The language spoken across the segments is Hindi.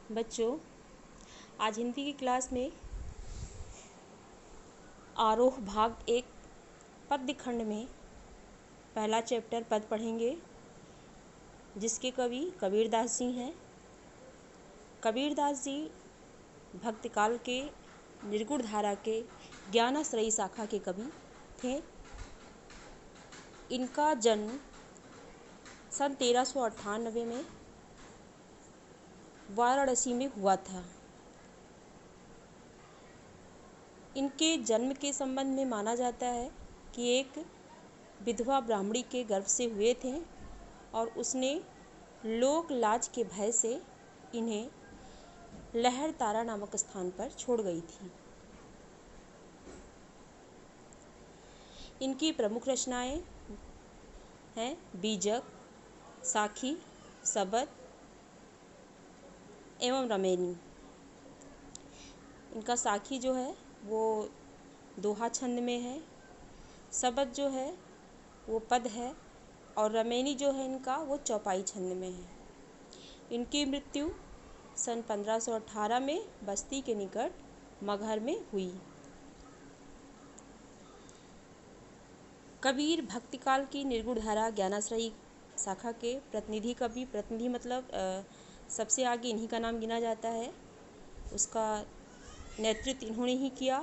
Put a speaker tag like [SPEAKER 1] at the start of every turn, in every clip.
[SPEAKER 1] बच्चों, आज हिंदी की क्लास में आरोह भाग 1 पद्य खंड में पहला चैप्टर पद पढ़ेंगे, जिसके कवि कबीरदास जी हैं। कबीरदास जी भक्तिकाल के निर्गुण धारा के ज्ञानाश्रयी शाखा के कवि थे। इनका जन्म सन 1398 में वाराणसी में हुआ था। इनके जन्म के संबंध में माना जाता है कि एक विधवा ब्राह्मणी के गर्भ से हुए थे और उसने लोक लाज के भय से इन्हें लहर तारा नामक स्थान पर छोड़ गई थी। इनकी प्रमुख रचनाएं हैं बीजक, साखी, सबद एवं रमैनी। इनका साखी जो है वो दोहा छंद में है, सबद जो है वो पद है और रमैनी जो है इनका वो चौपाई छंद में है। इनकी मृत्यु सन 1518 में बस्ती के निकट मगहर में हुई। कबीर भक्तिकाल की निर्गुण धारा ज्ञानाश्रयी शाखा के प्रतिनिधि कवि, प्रतिनिधि मतलब सबसे आगे इन्हीं का नाम गिना जाता है। उसका नेतृत्व इन्होंने ही किया।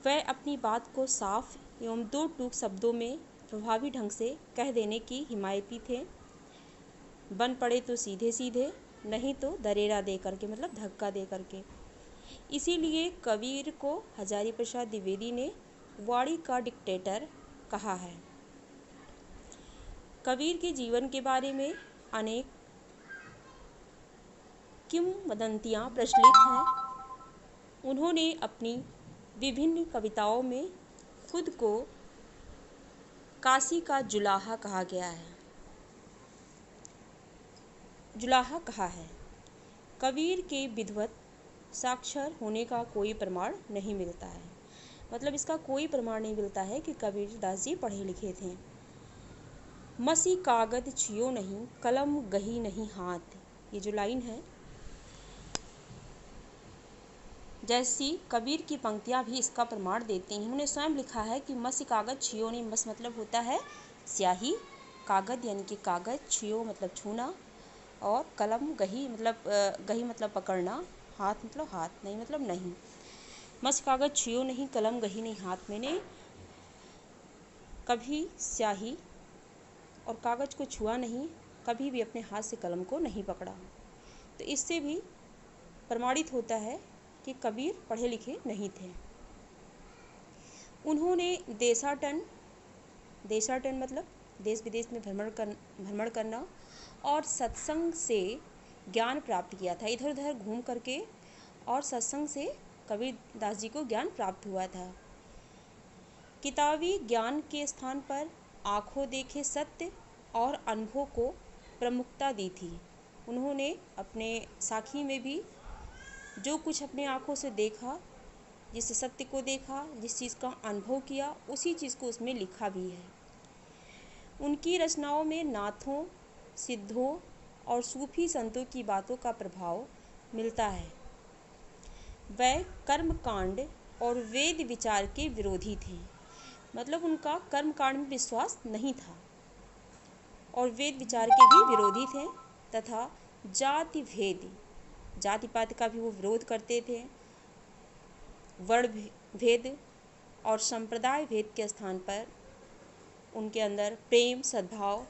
[SPEAKER 1] वह अपनी बात को साफ एवं दो टूक शब्दों में प्रभावी ढंग से कह देने की हिमायती थे। बन पड़े तो सीधे सीधे, नहीं तो दरेरा दे करके, मतलब धक्का दे करके। इसीलिए कबीर को हजारी प्रसाद द्विवेदी ने वाणी का डिक्टेटर कहा है। कबीर के जीवन के बारे में अनेक किंवदंतियां प्रचलित हैं। उन्होंने अपनी विभिन्न कविताओं में खुद को काशी का जुलाहा कहा है। कबीर के विद्वत साक्षर होने का कोई प्रमाण नहीं मिलता है। मतलब इसका कोई प्रमाण नहीं मिलता है कि कबीरदास जी पढ़े लिखे थे। मसी कागद छियो नहीं, कलम गही नहीं हाथ, ये जो लाइन है, जैसी कबीर की पंक्तियां भी इसका प्रमाण देती हैं। उन्होंने स्वयं लिखा है कि मसी कागज छियो नहीं, मस मतलब होता है स्याही, कागद यानी कि कागज, छियो मतलब छूना, और कलम गही मतलब पकड़ना, हाथ मतलब हाथ, नहीं मतलब नहीं। मस कागज छियो नहीं, कलम गही नहीं हाथ। मैंने कभी स्याही और कागज को छुआ नहीं, कभी भी अपने हाथ से कलम को नहीं पकड़ा। तो इससे भी प्रमाणित होता है कि कबीर पढ़े लिखे नहीं थे। उन्होंने देशाटन मतलब देश विदेश में भ्रमण करना और सत्संग से ज्ञान प्राप्त किया था। इधर उधर घूम करके और सत्संग से कबीरदास जी को ज्ञान प्राप्त हुआ था। किताबी ज्ञान के स्थान पर आंखों देखे सत्य और अनुभव को प्रमुखता दी थी। उन्होंने अपने साखी में भी जो कुछ अपने आँखों से देखा, जिस सत्य को देखा, जिस चीज़ का अनुभव किया, उसी चीज़ को उसमें लिखा भी है। उनकी रचनाओं में नाथों, सिद्धों और सूफी संतों की बातों का प्रभाव मिलता है। वह कर्मकांड और वेद विचार के विरोधी थे। मतलब उनका कर्मकांड में विश्वास नहीं था और वेद विचार के भी विरोधी थे, तथा जाति भेद, जाति पात का भी वो विरोध करते थे। वर्ण भेद और संप्रदाय भेद के स्थान पर उनके अंदर प्रेम, सद्भाव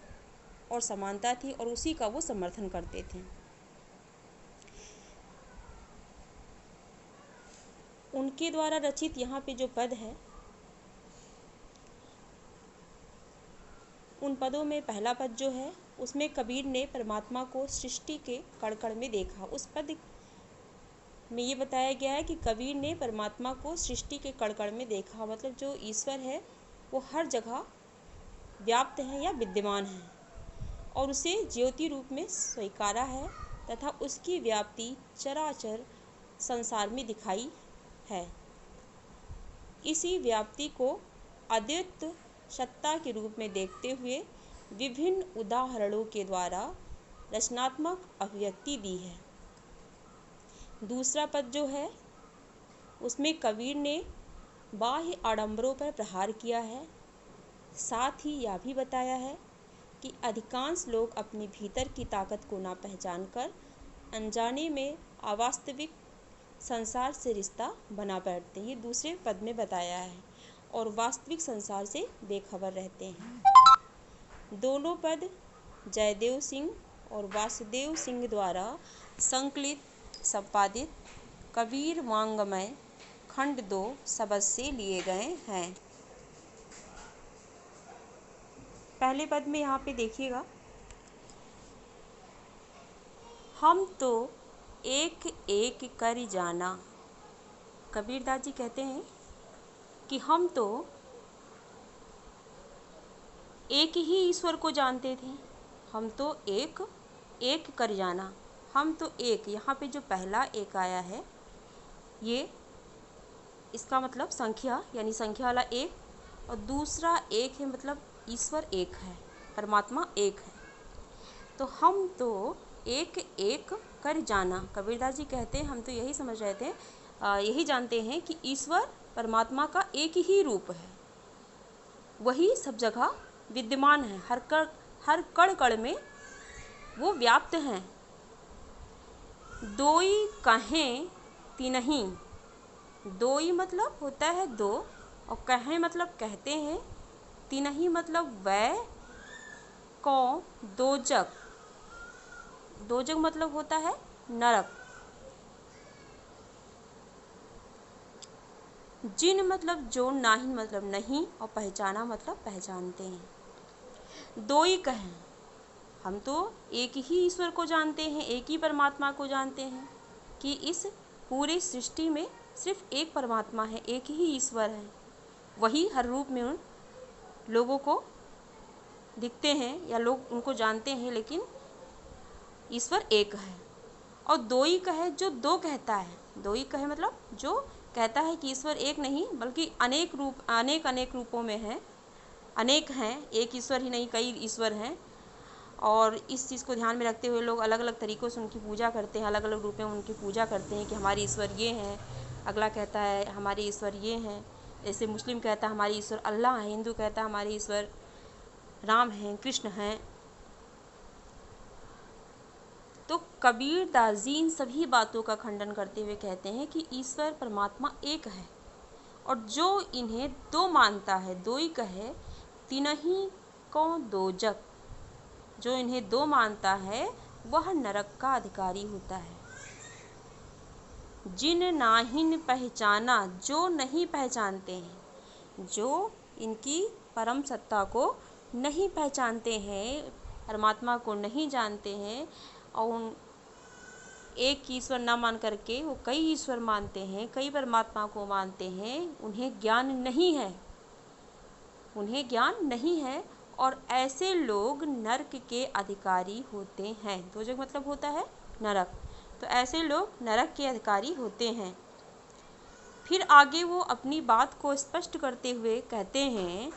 [SPEAKER 1] और समानता थी और उसी का वो समर्थन करते थे। उनके द्वारा रचित यहाँ पे जो पद है, उन पदों में पहला पद जो है उसमें कबीर ने परमात्मा को सृष्टि के कण कण में देखा। उस पद में ये बताया गया है कि कबीर ने परमात्मा को सृष्टि के कण कण में देखा। मतलब जो ईश्वर है वो हर जगह व्याप्त है या विद्यमान है और उसे ज्योति रूप में स्वीकारा है तथा उसकी व्याप्ति चराचर संसार में दिखाई है। इसी व्याप्ति को अद्वैत सत्ता के रूप में देखते हुए विभिन्न उदाहरणों के द्वारा रचनात्मक अभिव्यक्ति दी है। दूसरा पद जो है उसमें कबीर ने बाह्य आडंबरों पर प्रहार किया है। साथ ही यह भी बताया है कि अधिकांश लोग अपने भीतर की ताकत को ना पहचान कर अनजाने में अवास्तविक संसार से रिश्ता बना बैठते हैं। ये दूसरे पद में बताया है, और वास्तविक संसार से बेखबर रहते हैं। दोनों पद जयदेव सिंह और वासुदेव सिंह द्वारा संकलित संपादित कबीर वांग्मय खंड 2 शब्द से लिए गए हैं। पहले पद में यहाँ पे देखिएगा, हम तो एक एक कर जाना। कबीरदास जी कहते हैं कि हम तो एक ही ईश्वर को जानते थे, हम तो एक एक कर जाना। हम तो एक, यहाँ पे जो पहला एक आया है ये इसका मतलब संख्या, यानी संख्या वाला एक, और दूसरा एक है मतलब ईश्वर एक है, परमात्मा एक है। तो हम तो एक एक कर जाना। कबीरदास जी कहते हैं हम तो यही समझ रहे थे, यही जानते हैं कि ईश्वर परमात्मा का एक ही रूप है, वही सब जगह विद्यमान है, हर कण कण में वो व्याप्त हैं। दोई कहें तिनहि, दोई मतलब होता है दो, और कहें मतलब कहते हैं, तिनहि मतलब वै कौ दोजक, दोजक मतलब होता है नरक। जिन मतलब जो, नाहिन मतलब नहीं, और पहचाना मतलब पहचानते हैं। दोई कहें, हम तो एक ही ईश्वर को जानते हैं, एक ही परमात्मा को जानते हैं कि इस पूरी सृष्टि में सिर्फ एक परमात्मा है, एक ही ईश्वर है, वही हर रूप में उन लोगों को दिखते हैं या लोग उनको जानते हैं, लेकिन ईश्वर एक है। और दोई कहे जो दो कहता है, दोई कहे मतलब जो कहता है कि ईश्वर एक नहीं बल्कि अनेक रूप, अनेक रूपों में है, अनेक हैं, एक ईश्वर ही नहीं कई ईश्वर हैं। और इस चीज़ को ध्यान में रखते हुए लोग अलग अलग तरीक़ों से उनकी पूजा करते हैं, अलग अलग रूप में उनकी पूजा करते हैं कि हमारे ईश्वर ये हैं, अगला कहता है हमारे ईश्वर ये हैं। जैसे मुस्लिम कहता है हमारे ईश्वर अल्लाह है, हिंदू कहता है हमारे ईश्वर राम हैं, कृष्ण हैं। तो कबीरदास जी इन सभी बातों का खंडन करते हुए कहते हैं कि ईश्वर परमात्मा एक है, और जो इन्हें दो मानता है, दोई कहे तिनहि को दोजक, जो इन्हें दो मानता है वह नरक का अधिकारी होता है। जिन नाहिन पहचाना, जो नहीं पहचानते हैं, जो इनकी परम सत्ता को नहीं पहचानते हैं, परमात्मा को नहीं जानते हैं, और एक ईश्वर ना मान करके वो कई ईश्वर मानते हैं, कई परमात्मा को मानते हैं, उन्हें ज्ञान नहीं है, उन्हें ज्ञान नहीं है, और ऐसे लोग नरक के अधिकारी होते हैं। दोजक मतलब होता है नरक, तो ऐसे लोग नरक के अधिकारी होते हैं। फिर आगे वो अपनी बात को स्पष्ट करते हुए कहते हैं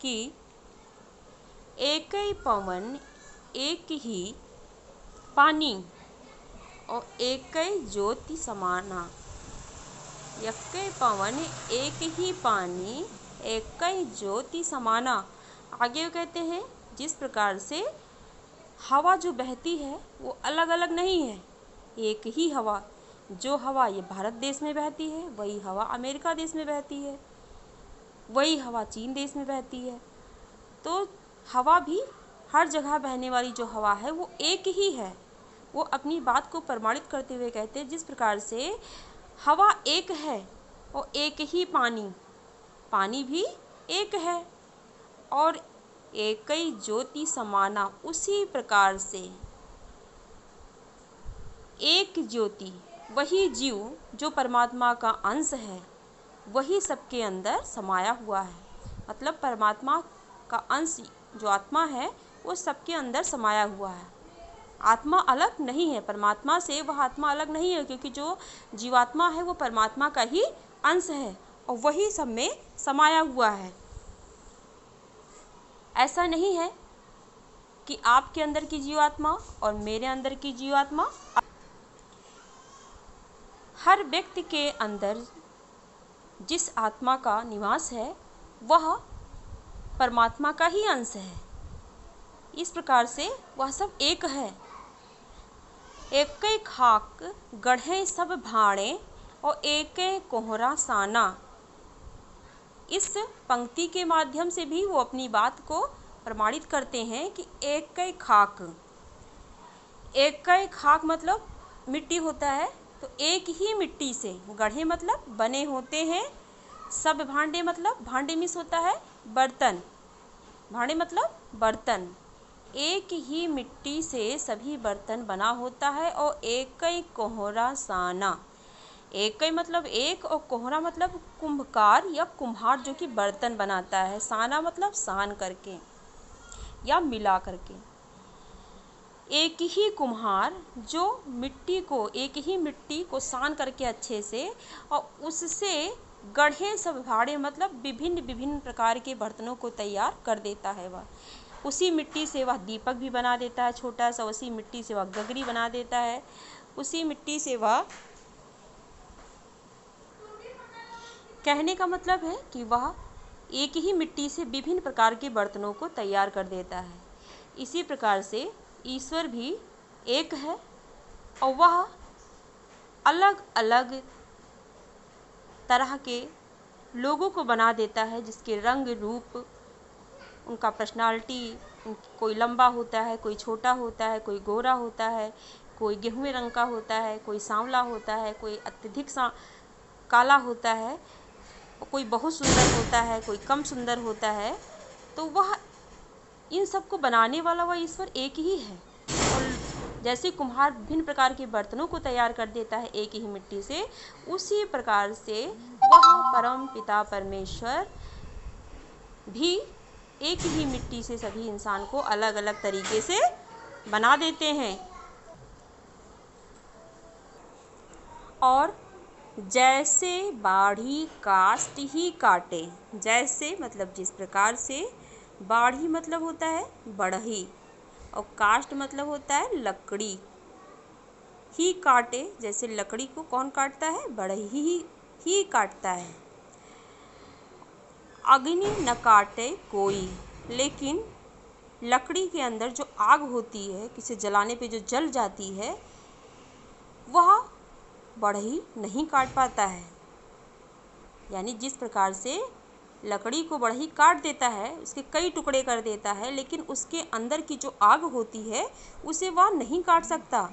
[SPEAKER 1] कि एक ही पवन एक ही पानी और एक ही ज्योति समाना। एक पवन एक ही पानी एक ही ज्योति समाना। आगे वो कहते हैं जिस प्रकार से हवा जो बहती है वो अलग अलग नहीं है, एक ही हवा, जो हवा ये भारत देश में बहती है वही हवा अमेरिका देश में बहती है, वही हवा चीन देश में बहती है। तो हवा भी हर जगह बहने वाली जो हवा है वो एक ही है। वो अपनी बात को प्रमाणित करते हुए कहते हैं जिस प्रकार से हवा एक है और एक ही पानी, पानी भी एक है, और एक ही ज्योति समाना, उसी प्रकार से एक ज्योति, वही जीव जो परमात्मा का अंश है, वही सबके अंदर समाया हुआ है। मतलब परमात्मा का अंश जो आत्मा है वो सबके अंदर समाया हुआ है। आत्मा अलग नहीं है परमात्मा से, वह आत्मा अलग नहीं है, क्योंकि जो जीवात्मा है वो परमात्मा का ही अंश है और वही सब में समाया हुआ है। ऐसा नहीं है कि आपके अंदर की जीवात्मा और मेरे अंदर की जीवात्मा, हर व्यक्ति के अंदर जिस आत्मा का निवास है वह परमात्मा का ही अंश है। इस प्रकार से वह सब एक है। एकै खाक गढ़े सब भाणे और एकै कोहरा साना। इस पंक्ति के माध्यम से भी वो अपनी बात को प्रमाणित करते हैं कि एकै खाक, एकै खाक मतलब मिट्टी होता है, तो एक ही मिट्टी से, गढ़े मतलब बने होते हैं, सब भांडे मतलब भांडे मिस होता है बर्तन, भांडे मतलब बर्तन, एक ही मिट्टी से सभी बर्तन बना होता है। और एकै कोहरा साना, एकै मतलब एक और कोहरा मतलब कुंभकार या कुम्हार जो कि बर्तन बनाता है, साना मतलब सान करके या मिला करके। एक ही कुम्हार जो मिट्टी को, एक ही मिट्टी को सान करके अच्छे से और उससे गढ़े सब भाड़े मतलब विभिन्न विभिन्न प्रकार के बर्तनों को तैयार कर देता है। वह उसी मिट्टी से वह दीपक भी बना देता है छोटा सा, उसी मिट्टी से वह गगरी बना देता है, उसी मिट्टी से वह, कहने का मतलब है कि वह एक ही मिट्टी से विभिन्न प्रकार के बर्तनों को तैयार कर देता है। इसी प्रकार से ईश्वर भी एक है और वह अलग अलग तरह के लोगों को बना देता है, जिसके रंग रूप, उनका पर्सनालिटी, कोई लंबा होता है, कोई छोटा होता है, कोई गोरा होता है, कोई गेहूं रंग का होता है, कोई सांवला होता है, कोई अत्यधिक काला होता है, कोई बहुत सुंदर होता है, कोई कम सुंदर होता है। तो वह इन सब को बनाने वाला वह ईश्वर एक ही है। और जैसे कुम्हार विभिन्न प्रकार के बर्तनों को तैयार कर देता है एक ही मिट्टी से, उसी प्रकार से वह परम पिता परमेश्वर भी एक ही मिट्टी से सभी इंसान को अलग अलग तरीके से बना देते हैं। और जैसे बाढ़ी काष्ठ ही काटे, जैसे मतलब जिस प्रकार से, बाढ़ी मतलब होता है बढ़ई और काष्ठ मतलब होता है लकड़ी, ही काटे जैसे लकड़ी को कौन काटता है, बढ़ई ही काटता है। अग्नि न काटे कोई, लेकिन लकड़ी के अंदर जो आग होती है, किसी जलाने पे जो जल जाती है, वह बढ़ई नहीं काट पाता है। यानी जिस प्रकार से लकड़ी को बढ़ई काट देता है, उसके कई टुकड़े कर देता है, लेकिन उसके अंदर की जो आग होती है उसे वह नहीं काट सकता।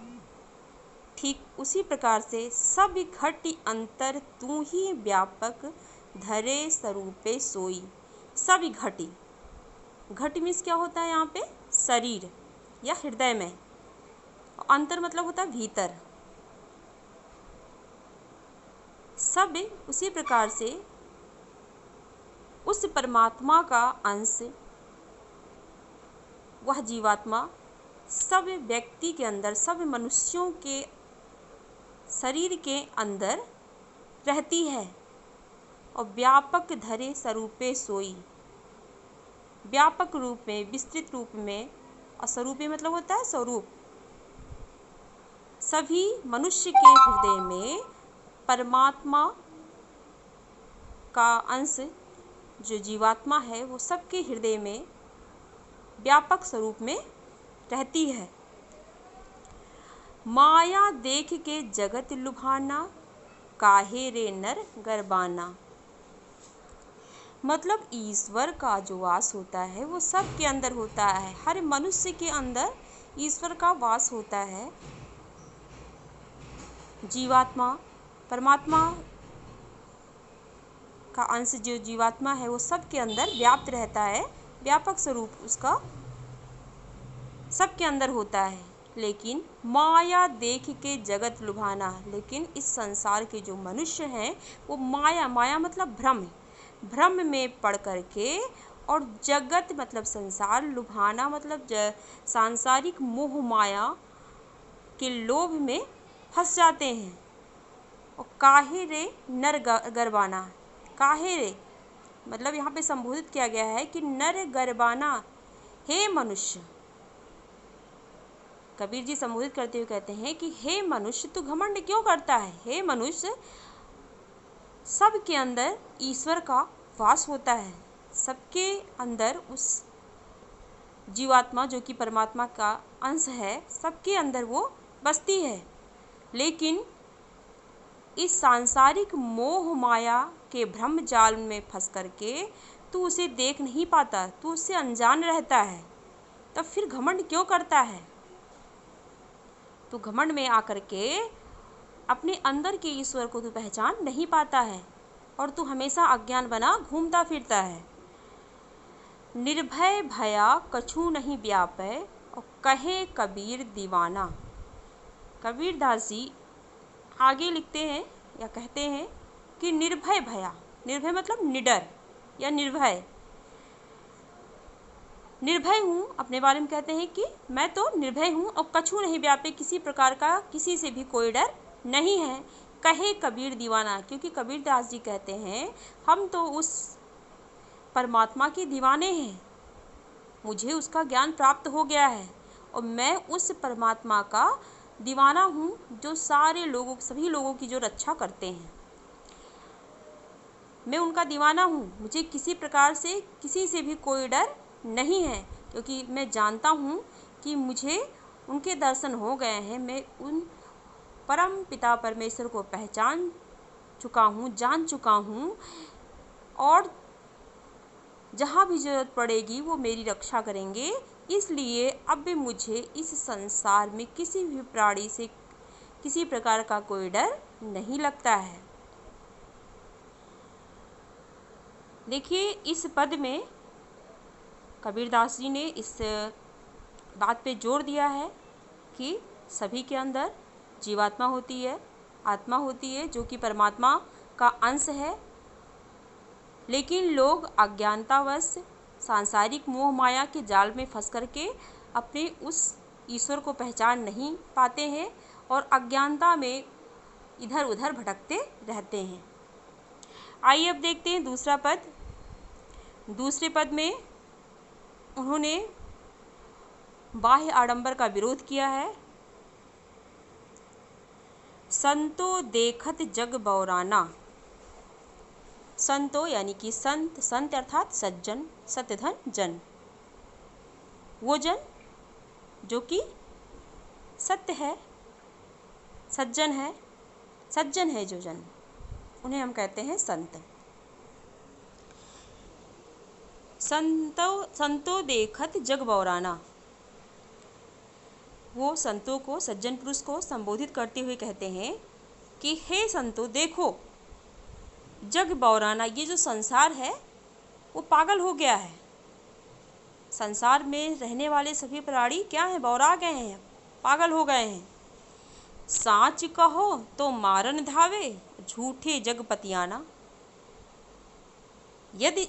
[SPEAKER 1] ठीक उसी प्रकार से सब घटी अंतर तू ही व्यापक धरे स्वरूपे सोई। सब घटी, घट मीन्स क्या होता है यहाँ पे, शरीर या हृदय में, अंतर मतलब होता है भीतर। सब उसी प्रकार से उस परमात्मा का अंश, वह जीवात्मा सब व्यक्ति के अंदर, सब मनुष्यों के शरीर के अंदर रहती है। और व्यापक धरे स्वरूपे सोई, व्यापक रूप में, विस्तृत रूप में, और स्वरूपे मतलब होता है स्वरूप, सभी मनुष्य के हृदय में परमात्मा का अंश जो जीवात्मा है वो सबके हृदय में व्यापक स्वरूप में रहती है। माया देख के जगत लुभाना, काहे रे नर गरबाना। मतलब ईश्वर का जो वास होता है वो सबके अंदर होता है, हर मनुष्य के अंदर ईश्वर का वास होता है। जीवात्मा, परमात्मा का अंश जो जीवात्मा है वो सबके अंदर व्याप्त रहता है, व्यापक स्वरूप उसका सबके अंदर होता है। लेकिन माया देख के जगत लुभाना, लेकिन इस संसार के जो मनुष्य हैं वो माया, माया मतलब भ्रम, भ्रम में पड़ करके और जगत मतलब संसार, लुभाना मतलब सांसारिक मोह माया के लोभ में फंस जाते हैं। और काहे रे नर गरबाना, काहे रे मतलब यहाँ पे संबोधित किया गया है कि नर गरबाना, हे मनुष्य, कबीर जी संबोधित करते हुए कहते हैं कि हे मनुष्य, तू घमंड क्यों करता है। हे मनुष्य, सबके अंदर ईश्वर का वास होता है, सबके अंदर उस जीवात्मा जो कि परमात्मा का अंश है, सबके अंदर वो बसती है। लेकिन इस सांसारिक मोह माया के भ्रम जाल में फंस करके तू उसे देख नहीं पाता, तू उससे अनजान रहता है। तब फिर घमंड क्यों करता है। तू घमंड में आकर के अपने अंदर के ईश्वर को तू पहचान नहीं पाता है और तू हमेशा अज्ञान बना घूमता फिरता है। निर्भय भया कछु नहीं व्यापै, और कहे कबीर दीवाना। कबीर दास जी आगे लिखते हैं या कहते हैं कि निर्भय भया, निर्भय मतलब निडर या निर्भय, निर्भय हूँ। अपने बारे में कहते हैं कि मैं तो निर्भय हूँ और कछु नहीं व्यापे, किसी प्रकार का किसी से भी कोई डर नहीं है। कहे कबीर दीवाना, क्योंकि कबीर दास जी कहते हैं हम तो उस परमात्मा के दीवाने हैं, मुझे उसका ज्ञान प्राप्त हो गया है और मैं उस परमात्मा का दीवाना हूँ जो सारे लोगों, सभी लोगों की जो रक्षा करते हैं। मैं उनका दीवाना हूँ, मुझे किसी प्रकार से किसी से भी कोई डर नहीं है, क्योंकि मैं जानता हूँ कि मुझे उनके दर्शन हो गए हैं। मैं उन परम पिता परमेश्वर को पहचान चुका हूँ, जान चुका हूँ, और जहाँ भी ज़रूरत पड़ेगी वो मेरी रक्षा करेंगे। इसलिए अब मुझे इस संसार में किसी भी प्राणी से किसी प्रकार का कोई डर नहीं लगता है। देखिए, इस पद में कबीरदास जी ने इस बात पे जोर दिया है कि सभी के अंदर जीवात्मा होती है, आत्मा होती है जो कि परमात्मा का अंश है। लेकिन लोग अज्ञानतावश सांसारिक मोह माया के जाल में फंस करके अपने उस ईश्वर को पहचान नहीं पाते हैं और अज्ञानता में इधर उधर भटकते रहते हैं। आइए अब देखते हैं दूसरा पद। दूसरे पद में उन्होंने बाह्य आडंबर का विरोध किया है। संतो देखत जग बौराना। संतो यानी कि संत, संत अर्थात सज्जन, सत्यधन जन, वो जन जो कि सत्य है, सज्जन है, सज्जन है जो जन, उन्हें हम कहते हैं संत। संतो देखत जग बौराना, वो संतों को, सज्जन पुरुष को संबोधित करते हुए कहते हैं कि हे संतो देखो, जग बौराना, ये जो संसार है वो पागल हो गया है। संसार में रहने वाले सभी प्राणी क्या हैं, बौरा गए हैं, पागल हो गए हैं। साच कहो तो मारन धावे, झूठे जग पतियाना। यदि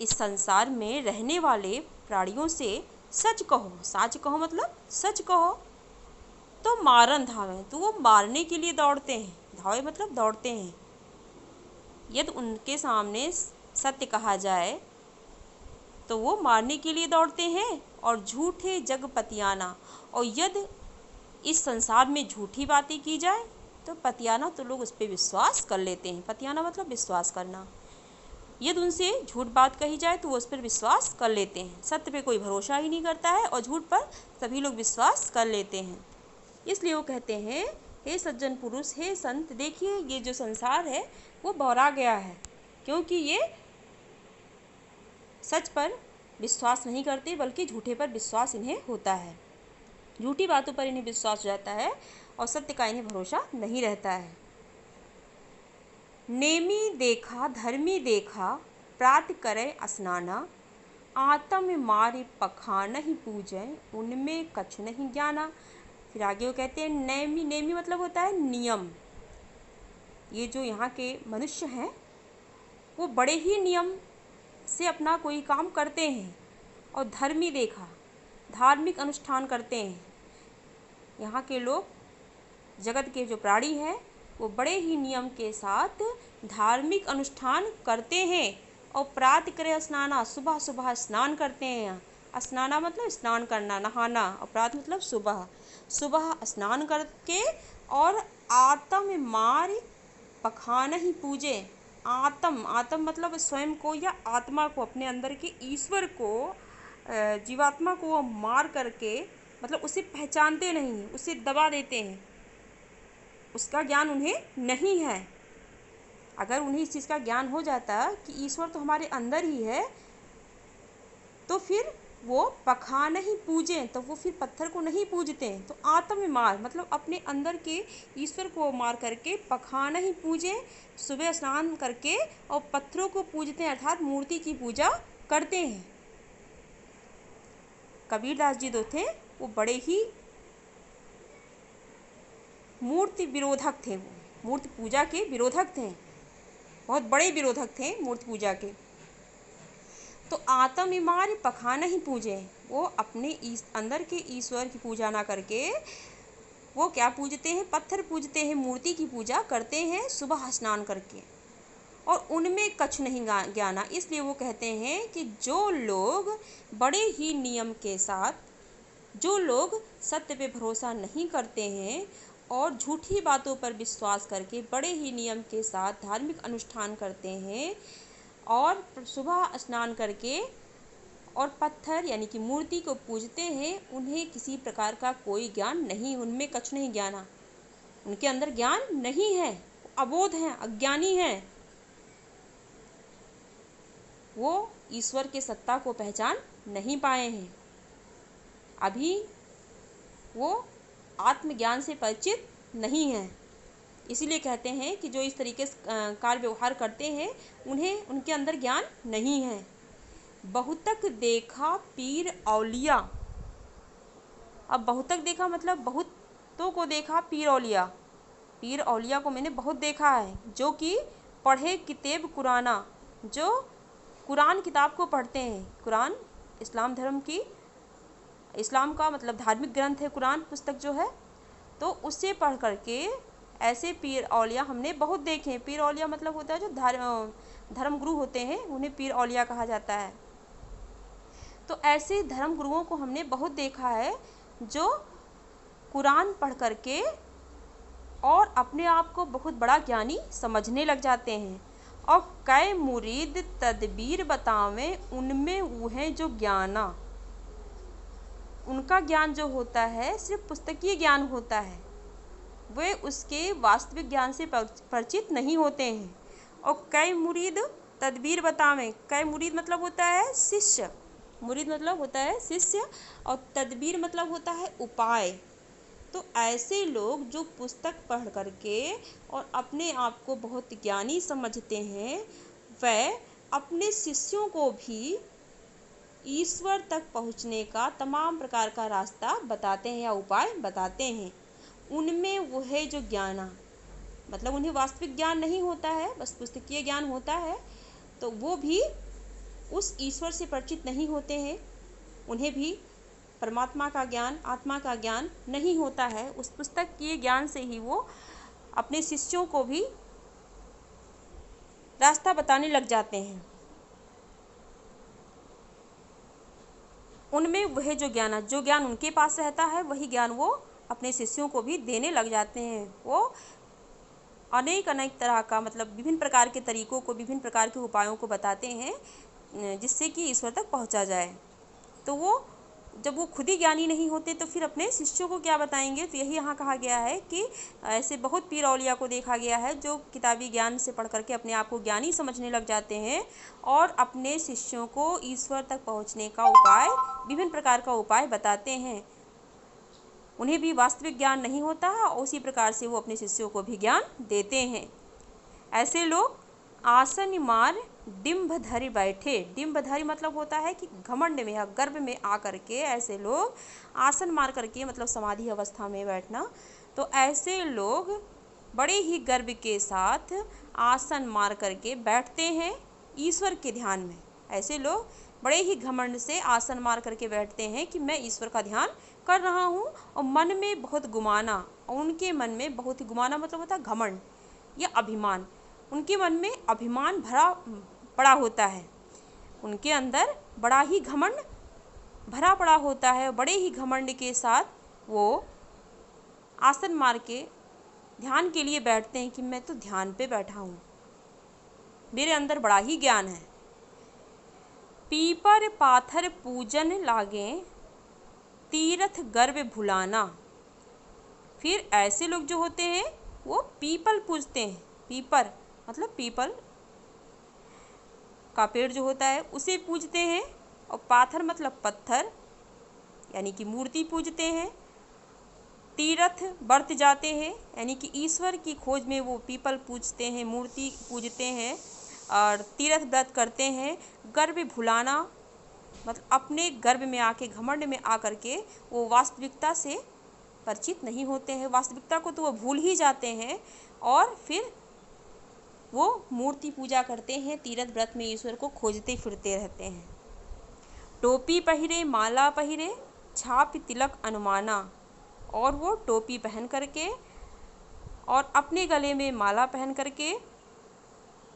[SPEAKER 1] इस संसार में रहने वाले प्राणियों से सच कहो, साच कहो मतलब सच कहो, तो मारन धावे, तो वो मारने के लिए दौड़ते हैं। धावे मतलब दौड़ते हैं। यदि उनके सामने सत्य कहा जाए तो वो मारने के लिए दौड़ते हैं। और झूठे जग पतियाना, और यदि इस संसार में झूठी बातें की जाए तो पतियाना, तो लोग उस पर विश्वास कर लेते हैं। पतियाना मतलब विश्वास करना। यदि उनसे झूठ बात कही जाए तो वो उस पर विश्वास कर लेते हैं। सत्य पे कोई भरोसा ही नहीं करता है और झूठ पर सभी लोग विश्वास कर लेते हैं। इसलिए वो कहते हैं हे सज्जन पुरुष, हे संत, देखिए ये जो संसार है वो बौरा गया है, क्योंकि ये सच पर विश्वास नहीं करते बल्कि झूठे पर विश्वास इन्हें होता है। झूठी बातों पर इन्हें विश्वास हो जाता है और सत्य का इन्हें भरोसा नहीं रहता है। नेमी देखा धर्मी देखा, प्रात करे स्नाना, आत्म मारे पखान ही पूजय, उनमें कछ नहीं ज्ञाना। फिर आगे वो कहते हैं नेमी, नेमी मतलब होता है नियम। ये जो यहाँ के मनुष्य हैं वो बड़े ही नियम से अपना कोई काम करते हैं और धर्मी देखा, धार्मिक अनुष्ठान करते हैं। यहाँ के लोग, जगत के जो प्राणी हैं वो बड़े ही नियम के साथ धार्मिक अनुष्ठान करते हैं। और प्रात करे स्नाना, सुबह सुबह स्नान करते हैं स्नाना मतलब स्नान करना, नहाना। और प्रात मतलब सुबह। सुबह स्नान करके और आत्म मार पखान ही पूजे। आत्म, आत्म मतलब स्वयं को या आत्मा को, अपने अंदर के ईश्वर को, जीवात्मा को वो मार करके, मतलब उसे पहचानते नहीं, उसे दबा देते हैं, उसका ज्ञान उन्हें नहीं है। अगर उन्हें इस चीज़ का ज्ञान हो जाता कि ईश्वर तो हमारे अंदर ही है, तो फिर वो पखान ही पूजें, तो वो फिर पत्थर को नहीं पूजते। तो आत्म मार मतलब अपने अंदर के ईश्वर को मार करके पखान ही पूजें, सुबह स्नान करके और पत्थरों को पूजते हैं, अर्थात मूर्ति की पूजा करते हैं। कबीरदास जी जो थे वो बड़े ही मूर्ति विरोधक थे, वो मूर्ति पूजा के विरोधक थे, बहुत बड़े विरोधक थे मूर्ति पूजा के। तो आत्म मार पखान ही पूजे, वो अपने अंदर के ईश्वर की पूजा ना करके वो क्या पूजते हैं, पत्थर पूजते हैं, मूर्ति की पूजा करते हैं सुबह स्नान करके, और उनमें कछ नहीं ज्ञाना। इसलिए वो कहते हैं कि जो लोग बड़े ही नियम के साथ, जो लोग सत्य पे भरोसा नहीं करते हैं और झूठी बातों पर विश्वास करके बड़े ही नियम के साथ धार्मिक अनुष्ठान करते हैं और सुबह स्नान करके और पत्थर यानी कि मूर्ति को पूजते हैं, उन्हें किसी प्रकार का कोई ज्ञान नहीं, उनमें कछ नहीं ज्ञाना, उनके अंदर ज्ञान नहीं है, अबोध हैं, अज्ञानी हैं, वो ईश्वर के सत्ता को पहचान नहीं पाए हैं, अभी वो आत्मज्ञान से परिचित नहीं हैं। इसीलिए कहते हैं कि जो इस तरीके से कार्य व्यवहार करते हैं उन्हें, उनके अंदर ज्ञान नहीं है। बहुतक देखा पीर औलिया। अब बहुतक देखा मतलब बहुतों को देखा पीर औलिया, पीर औलिया को मैंने बहुत देखा है, जो कि पढ़े किताब कुराना, जो कुरान किताब को पढ़ते हैं। कुरान इस्लाम धर्म की, इस्लाम का मतलब धार्मिक ग्रंथ है कुरान पुस्तक जो है, तो उससे पढ़ करके ऐसे पीर औलिया हमने बहुत देखे हैं। पीर औलिया मतलब होता है जो धर्म गुरु होते हैं, उन्हें पीर औलिया कहा जाता है। तो ऐसे धर्म गुरुओं को हमने बहुत देखा है जो कुरान पढ़ करके और अपने आप को बहुत बड़ा ज्ञानी समझने लग जाते हैं, और कै मुरीद तदबीर बतावें उनमें वह जो ज्ञाना। उनका ज्ञान जो होता है सिर्फ पुस्तकीय ज्ञान होता है, वे उसके वास्तविक ज्ञान से परिचित नहीं होते हैं। और कै मुरीद तदबीर बतावें, कै मुरीद मतलब होता है शिष्य, मुरीद मतलब होता है शिष्य, और तदबीर मतलब होता है उपाय। तो ऐसे लोग जो पुस्तक पढ़ करके और अपने आप को बहुत ज्ञानी समझते हैं, वह अपने शिष्यों को भी ईश्वर तक पहुँचने का तमाम प्रकार का रास्ता बताते हैं या उपाय बताते हैं। उनमें वह जो ज्ञाना मतलब उन्हें वास्तविक ज्ञान नहीं होता है, बस पुस्तकीय ज्ञान होता है, तो वो भी उस ईश्वर से परिचित नहीं होते हैं, उन्हें भी परमात्मा का ज्ञान, आत्मा का ज्ञान नहीं होता है। उस पुस्तकीय ज्ञान से ही वो अपने शिष्यों को भी रास्ता बताने लग जाते हैं। उनमें वह जो ज्ञान उनके पास रहता है, वही ज्ञान वो अपने शिष्यों को भी देने लग जाते हैं। वो अनेक तरह का मतलब विभिन्न प्रकार के तरीकों को, विभिन्न प्रकार के उपायों को बताते हैं जिससे कि ईश्वर तक पहुंचा जाए। तो वो जब वो खुद ही ज्ञानी नहीं होते तो फिर अपने शिष्यों को क्या बताएंगे। तो यही यहाँ कहा गया है कि ऐसे बहुत पीर औलिया को देखा गया है जो किताबी ज्ञान से पढ़ करके अपने आप को ज्ञानी समझने लग जाते हैं और अपने शिष्यों को ईश्वर तक पहुँचने का उपाय, विभिन्न प्रकार का उपाय बताते हैं। उन्हें भी वास्तविक ज्ञान नहीं होता और उसी प्रकार से वो अपने शिष्यों को भी ज्ञान देते हैं। ऐसे लोग आसन मार डिम्बधरि बैठे। डिम्बधरि मतलब होता है कि घमंड में या गर्भ में आकर के ऐसे लोग आसन मार करके मतलब समाधि अवस्था में बैठना। तो ऐसे लोग बड़े ही गर्व के साथ आसन मार करके बैठते हैं ईश्वर के ध्यान में। ऐसे लोग बड़े ही घमंड से आसन मार करके बैठते हैं कि मैं ईश्वर का ध्यान कर रहा हूँ, और मन में बहुत गुमाना, और उनके मन में बहुत ही गुमाना मतलब होता है घमंड या अभिमान। उनके मन में अभिमान भरा पड़ा होता है, उनके अंदर बड़ा ही घमंड भरा पड़ा होता है। बड़े ही घमंड के साथ वो आसन मार के ध्यान के लिए बैठते हैं कि मैं तो ध्यान पे बैठा हूँ, मेरे अंदर बड़ा ही ज्ञान है। पीपर पाथर पूजन लागे, तीर्थ गर्भ भुलाना। फिर ऐसे लोग जो होते हैं वो पीपल पूजते हैं। पीपर मतलब पीपल का पेड़ जो होता है उसे पूजते हैं, और पाथर मतलब पत्थर यानी कि मूर्ति पूजते हैं। तीर्थ व्रत जाते हैं यानी कि ईश्वर की खोज में वो पीपल पूजते हैं, मूर्ति पूजते हैं और तीर्थ व्रत करते हैं। गर्भ भुलाना मतलब अपने गर्भ में आके, घमंड में आकर के वो वास्तविकता से परिचित नहीं होते हैं। वास्तविकता को तो वो भूल ही जाते हैं और फिर वो मूर्ति पूजा करते हैं, तीर्थ व्रत में ईश्वर को खोजते फिरते रहते हैं। टोपी पहिरे माला पहिरे, छाप तिलक अनुमाना। और वो टोपी पहन करके और अपने गले में माला पहन करके,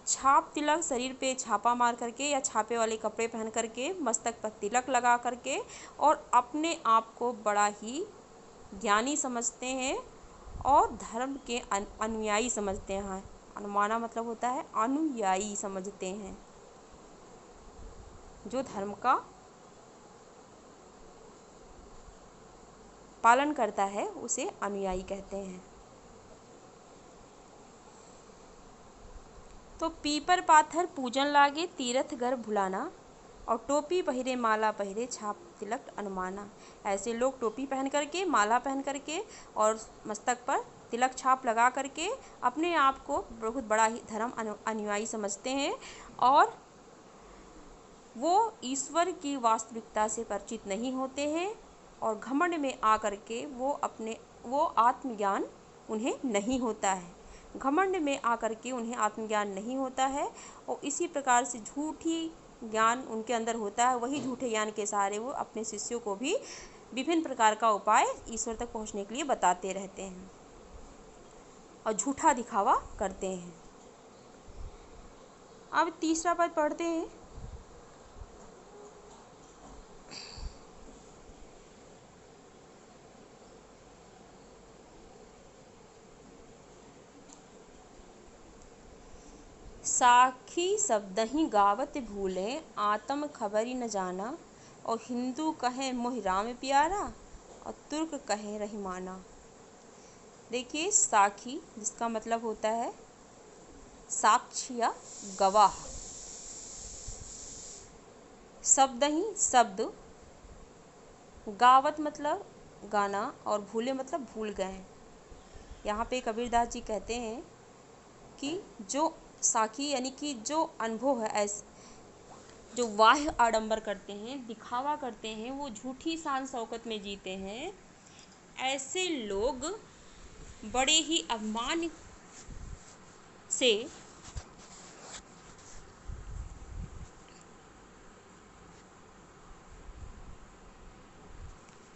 [SPEAKER 1] छाप तिलक शरीर पे छापा मार करके या छापे वाले कपड़े पहन करके, मस्तक पर तिलक लगा करके और अपने आप को बड़ा ही ज्ञानी समझते हैं और धर्म के अनुयायी समझते हैं। अनुमाना मतलब होता है अनुयायी समझते हैं। जो धर्म का पालन करता है उसे अनुयायी कहते हैं। तो पीपर पाथर पूजन लागे, तीर्थ गर्भ भुलाना। और टोपी पहिरे माला पहिरे, छाप तिलक अनुमाना। ऐसे लोग टोपी पहन करके, माला पहन करके और मस्तक पर तिलक छाप लगा करके अपने आप को बहुत बड़ा ही धर्म अनुयायी समझते हैं और वो ईश्वर की वास्तविकता से परिचित नहीं होते हैं और घमंड में आकर के वो आत्मज्ञान उन्हें नहीं होता है। घमंड में आकर के उन्हें आत्मज्ञान नहीं होता है और इसी प्रकार से झूठी ज्ञान उनके अंदर होता है। वही झूठे ज्ञान के सहारे वो अपने शिष्यों को भी विभिन्न प्रकार का उपाय ईश्वर तक पहुंचने के लिए बताते रहते हैं और झूठा दिखावा करते हैं। अब तीसरा पद पढ़ते हैं। साखी शब्दहि गावत भूले, आत्म खबरी न जाना। और हिंदू कहे मोहि राम प्यारा, और तुर्क कहे रहीमाना। देखिए साखी जिसका मतलब होता है साक्ष्य या गवाह। शब्दहि शब्द, गावत मतलब गाना और भूले मतलब भूल गए। यहाँ पे कबीरदास जी कहते हैं कि जो साखी यानी कि जो अनुभव है, जो बाह्य आडंबर करते हैं, दिखावा करते हैं, वो झूठी शान शौकत में जीते हैं, ऐसे लोग बड़े ही अभिमान से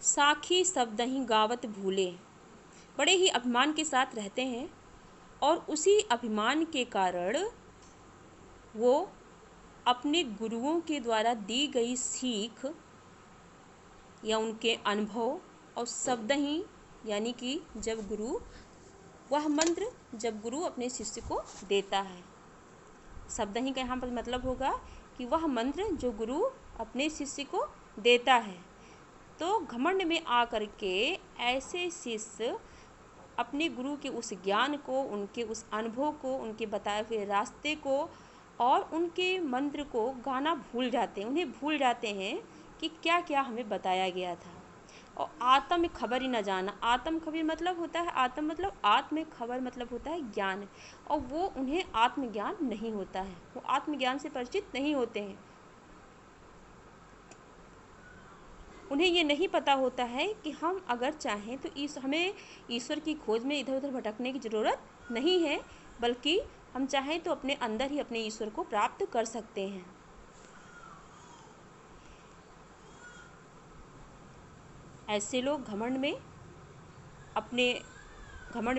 [SPEAKER 1] साखी शब्दहि गावत भूले, बड़े ही अभिमान के साथ रहते हैं और उसी अभिमान के कारण वो अपने गुरुओं के द्वारा दी गई सीख या उनके अनुभव और शब्द ही यानी कि जब गुरु अपने शिष्य को देता है, शब्द ही का यहाँ पर मतलब होगा कि वह मंत्र जो गुरु अपने शिष्य को देता है। तो घमंड में आकर के ऐसे शिष्य अपने गुरु के उस ज्ञान को, उनके उस अनुभव को, उनके बताए हुए रास्ते को और उनके मंत्र को गाना भूल जाते हैं। उन्हें भूल जाते हैं कि क्या क्या हमें बताया गया था। और आत्म खबर ही न जाना, आत्म खबर मतलब होता है, आत्म मतलब आत्म खबर मतलब होता है ज्ञान, और वो उन्हें आत्मज्ञान नहीं होता है, वो आत्मज्ञान से परिचित नहीं होते हैं। उन्हें ये नहीं पता होता है कि हम अगर चाहें तो हमें ईश्वर की खोज में इधर उधर भटकने की ज़रूरत नहीं है, बल्कि हम चाहें तो अपने अंदर ही अपने ईश्वर को प्राप्त कर सकते हैं। ऐसे लोग घमंड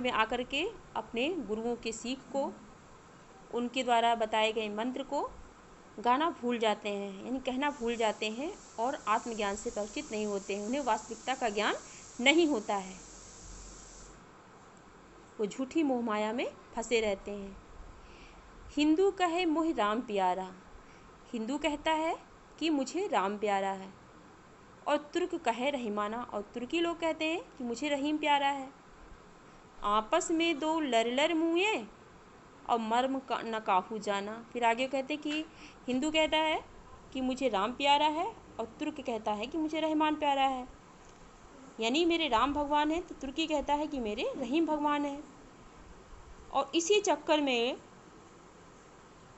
[SPEAKER 1] में आकर के अपने गुरुओं के सीख को, उनके द्वारा बताए गए मंत्र को गाना भूल जाते हैं, यानी कहना भूल जाते हैं और आत्मज्ञान से परिचित नहीं होते हैं, उन्हें वास्तविकता का ज्ञान नहीं होता है, वो झूठी मोह माया में फंसे रहते हैं। हिंदू कहे मोहि राम प्यारा, हिंदू कहता है कि मुझे राम प्यारा है, और तुर्क कहे रहीमाना, और तुर्की लोग कहते हैं कि मुझे रहीम प्यारा है। आपस में दो लर लर मुए और मर्म न काहू जाना। फिर आगे कहते कि हिंदू कहता है कि मुझे राम प्यारा है और तुर्क कहता है कि मुझे रहमान प्यारा है, यानी मेरे राम भगवान है तो तुर्की कहता है कि मेरे रहीम भगवान है। और इसी चक्कर में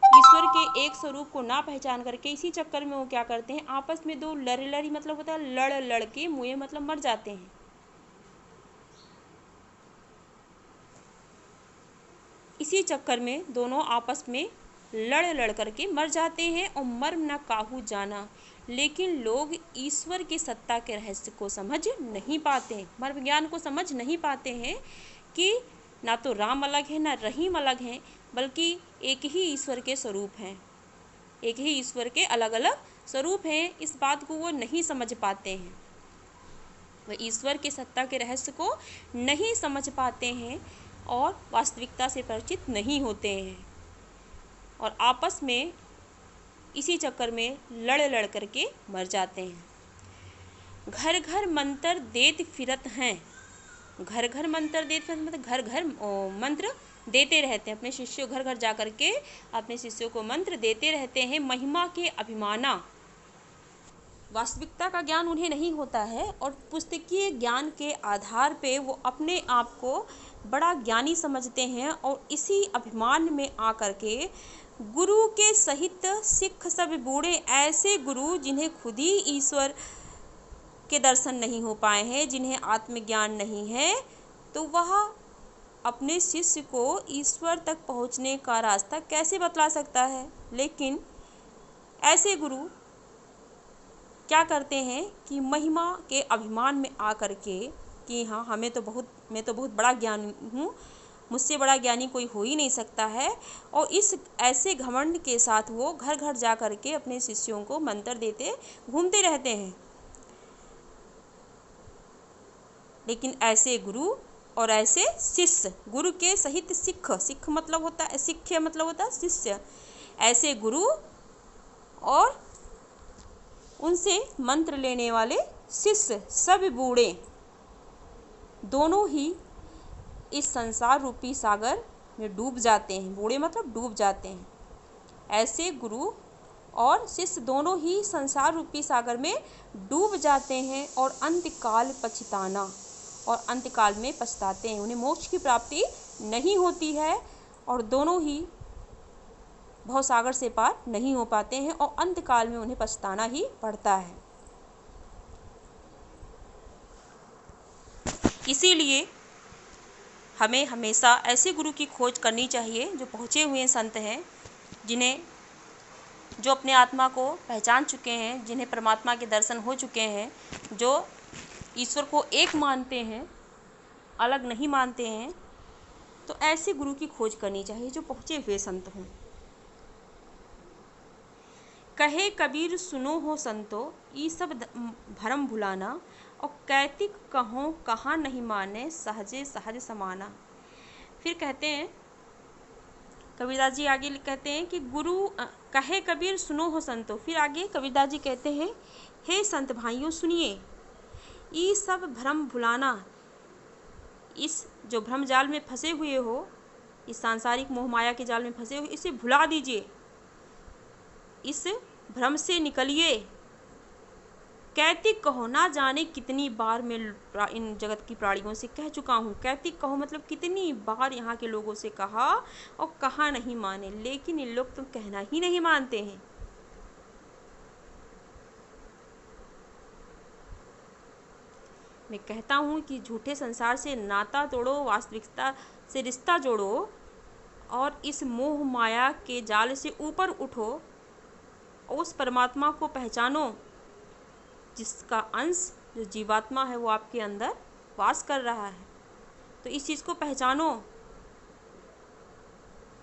[SPEAKER 1] ईश्वर के एक स्वरूप को ना पहचान करके इसी चक्कर में वो क्या करते हैं, आपस में दो लड़ी मतलब होता है लड़ लड़ के, मुए मतलब मर जाते हैं। इसी चक्कर में दोनों आपस में लड़ करके मर जाते हैं और मर्म न काहू जाना। लेकिन लोग ईश्वर की सत्ता के रहस्य को समझ नहीं पाते, मर्म ज्ञान को समझ नहीं पाते हैं कि ना तो राम अलग है ना रहीम अलग हैं, बल्कि एक ही ईश्वर के स्वरूप हैं, एक ही ईश्वर के अलग अलग स्वरूप हैं। इस बात को वो नहीं समझ पाते हैं, वह ईश्वर की सत्ता के रहस्य को नहीं समझ पाते हैं और वास्तविकता से परिचित नहीं होते हैं, और आपस में इसी चक्कर में लड़ करके मर जाते हैं। घर घर मंत्र देत फिरत हैं, घर घर मंत्र देते मतलब घर घर मंत्र देते रहते हैं, अपने शिष्यों घर घर जा कर के अपने शिष्यों को मंत्र देते रहते हैं। महिमा के अभिमाना, वास्तविकता का ज्ञान उन्हें नहीं होता है और पुस्तकीय ज्ञान के आधार पे वो अपने आप को बड़ा ज्ञानी समझते हैं, और इसी अभिमान में आकर के गुरु के सहित सिख सब बूढ़े, ऐसे गुरु जिन्हें खुद ही ईश्वर के दर्शन नहीं हो पाए हैं, जिन्हें आत्मज्ञान नहीं है, तो वह अपने शिष्य को ईश्वर तक पहुंचने का रास्ता कैसे बतला सकता है। लेकिन ऐसे गुरु क्या करते हैं कि महिमा के अभिमान में आकर के कि हाँ मैं तो बहुत बड़ा ज्ञानी हूँ, मुझसे बड़ा ज्ञानी कोई हो ही नहीं सकता है, और इस ऐसे घमंड के साथ वो घर घर जा कर के अपने शिष्यों को मंत्र देते घूमते रहते हैं। लेकिन ऐसे गुरु और ऐसे शिष्य, गुरु के सहित सिख मतलब होता है, सिख्य मतलब होता है शिष्य, ऐसे गुरु और उनसे मंत्र लेने वाले शिष्य सब बूढ़े दोनों ही इस संसार रूपी सागर में डूब जाते हैं। बूढ़े मतलब डूब जाते हैं। ऐसे गुरु और शिष्य दोनों ही संसार रूपी सागर में डूब जाते हैं और अंतकाल पछताना, और अंतकाल में पछताते हैं, उन्हें मोक्ष की प्राप्ति नहीं होती है और दोनों ही भवसागर से पार नहीं हो पाते हैं और अंतकाल में उन्हें पछताना ही पड़ता है। इसीलिए हमें हमेशा ऐसे गुरु की खोज करनी चाहिए जो पहुँचे हुए संत हैं, जो अपने आत्मा को पहचान चुके हैं, जिन्हें परमात्मा के दर्शन हो चुके हैं, जो ईश्वर को एक मानते हैं, अलग नहीं मानते हैं। तो ऐसे गुरु की खोज करनी चाहिए जो पहुँचे हुए संत हों। कहे कबीर सुनो हो संतो, ई सब भरम भुलाना, और कैतिक कहो कहाँ नहीं माने, सहजे सहज समाना। फिर कहते हैं कबीरदास जी आगे कहते हैं कि गुरु कहे कबीर सुनो हो संतो, फिर आगे कबीरदास जी कहते हैं हे संत भाइयों सुनिए, ये सब भ्रम भुलाना, इस जो भ्रम जाल में फंसे हुए हो, इस सांसारिक मोह माया के जाल में फंसे हुए, इसे भुला दीजिए, इस भ्रम से निकलिए। कैतिक कहो, ना जाने कितनी बार मैं इन जगत की प्राणियों से कह चुका हूँ। कैतिक कहो मतलब कितनी बार यहाँ के लोगों से कहा और कहा नहीं माने, लेकिन इन लोग तो कहना ही नहीं मानते हैं। मैं कहता हूँ कि झूठे संसार से नाता तोड़ो, वास्तविकता से रिश्ता जोड़ो और इस मोह माया के जाल से ऊपर उठो और उस परमात्मा को पहचानो जिसका अंश जो जीवात्मा है वो आपके अंदर वास कर रहा है। तो इस चीज़ को पहचानो,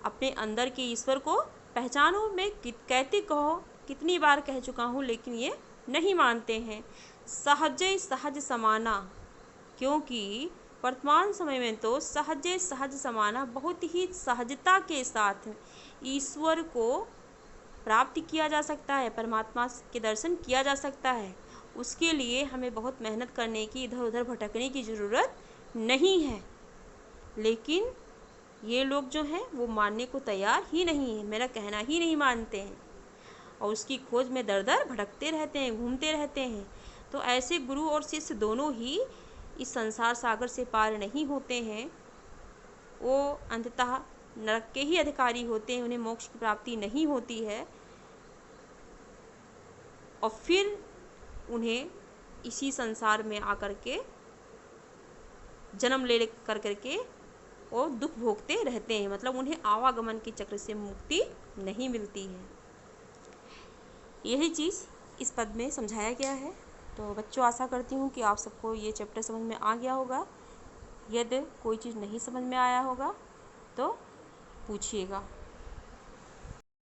[SPEAKER 1] अपने अंदर के ईश्वर को पहचानो मैं कहती कहो कितनी बार कह चुका हूँ, लेकिन ये नहीं मानते हैं। सहजे सहज समाना, क्योंकि वर्तमान समय में तो सहजे सहज समाना बहुत ही सहजता के साथ ईश्वर को प्राप्त किया जा सकता है, परमात्मा के दर्शन किया जा सकता है। उसके लिए हमें बहुत मेहनत करने की, इधर उधर भटकने की ज़रूरत नहीं है। लेकिन ये लोग जो हैं वो मानने को तैयार ही नहीं है, मेरा कहना ही नहीं मानते हैं और उसकी खोज में दर दर भटकते रहते हैं, घूमते रहते हैं। तो ऐसे गुरु और शिष्य दोनों ही इस संसार सागर से पार नहीं होते हैं। वो अंततः नरक के ही अधिकारी होते हैं, उन्हें मोक्ष की प्राप्ति नहीं होती है और फिर उन्हें इसी संसार में आकर के जन्म ले कर करके वो दुख भोगते रहते हैं, मतलब उन्हें आवागमन के चक्र से मुक्ति नहीं मिलती है। यही चीज़ इस पद में समझाया गया है। तो बच्चों, आशा करती हूँ कि आप सबको ये चैप्टर समझ में आ गया होगा। यदि कोई चीज़ नहीं समझ में आया होगा तो पूछिएगा।